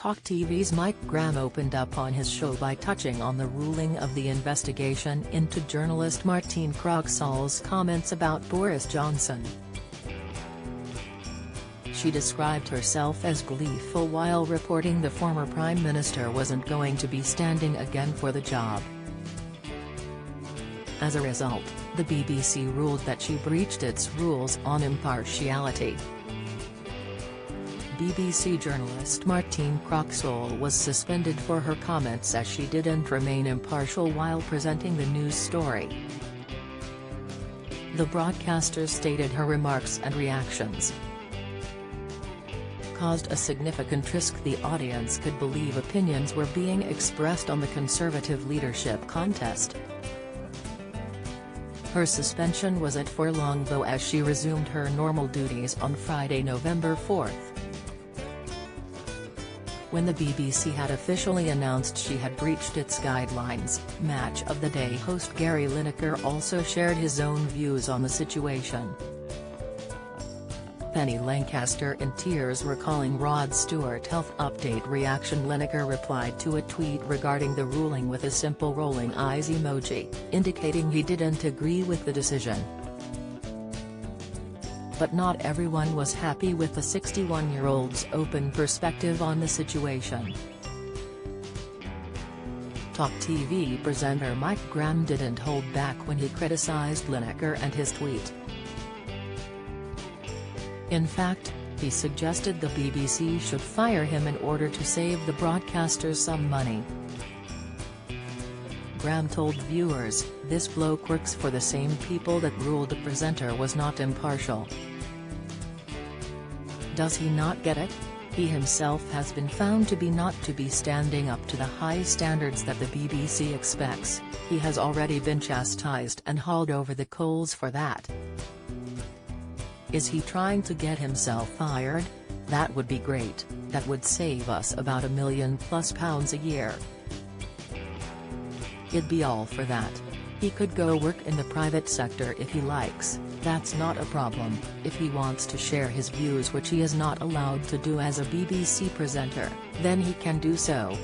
TalkTV's Mike Graham opened up on his show by touching on the ruling of the investigation into journalist Martine Croxall's comments about Boris Johnson. She described herself as gleeful while reporting the former Prime Minister wasn't going to be standing again for the job. As a result, the BBC ruled that she breached its rules on impartiality. BBC journalist Martine Croxall was suspended for her comments as she didn't remain impartial while presenting the news story. The broadcaster stated her remarks and reactions caused a significant risk the audience could believe opinions were being expressed on the Conservative leadership contest. Her suspension wasn't for long though, as she resumed her normal duties on Friday, November 4th. When the BBC had officially announced she had breached its guidelines, Match of the Day host Gary Lineker also shared his own views on the situation. Penny Lancaster in tears recalling Rod Stewart health update reaction. Lineker replied to a tweet regarding the ruling with a simple rolling eyes emoji, indicating he didn't agree with the decision. But not everyone was happy with the 61-year-old's open perspective on the situation. TalkTV presenter Mike Graham didn't hold back when he criticized Lineker and his tweet. In fact, he suggested the BBC should fire him in order to save the broadcasters some money. Graham told viewers, "This bloke works for the same people that ruled the presenter was not impartial. Does he not get it? He himself has been found to be not to be standing up to the high standards that the BBC expects. He has already been chastised and hauled over the coals for that. Is he trying to get himself fired? That would be great, that would save us about £1 million+ a year. He'd be all for that. He could go work in the private sector if he likes, that's not a problem. If he wants to share his views, which he is not allowed to do as a BBC presenter, then he can do so."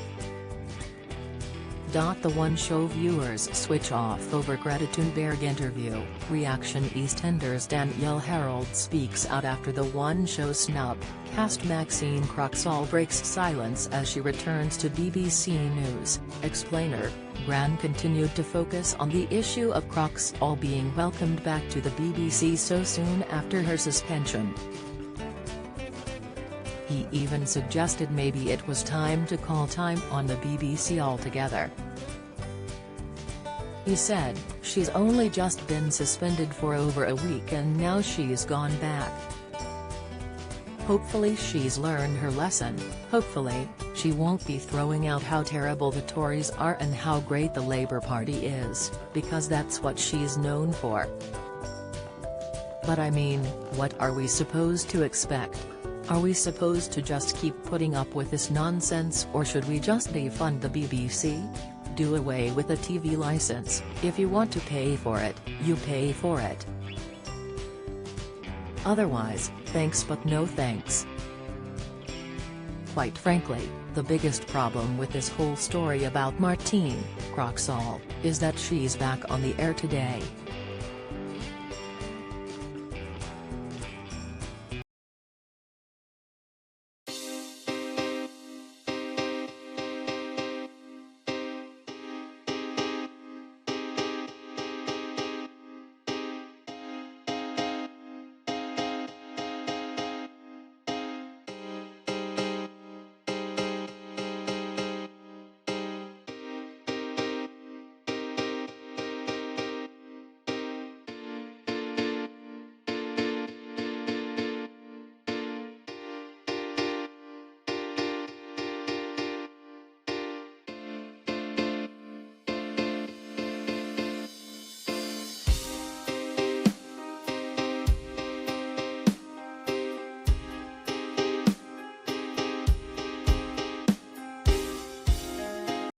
The One Show viewers switch off over Greta Thunberg interview, reaction. EastEnders Danielle Harold speaks out after the One Show snub, cast Maxine Croxall breaks silence as she returns to BBC News. Explainer, Graham continued to focus on the issue of Croxall being welcomed back to the BBC so soon after her suspension. He even suggested maybe it was time to call time on the BBC altogether. He said, "She's only just been suspended for over a week and now she's gone back. Hopefully she's learned her lesson, hopefully, she won't be throwing out how terrible the Tories are and how great the Labour Party is, because that's what she's known for. But I mean, what are we supposed to expect? Are we supposed to just keep putting up with this nonsense, or should we just defund the BBC? Do away with the TV license. If you want to pay for it, you pay for it. Otherwise, thanks but no thanks." Quite frankly, the biggest problem with this whole story about Martine Croxall is that she's back on the air today.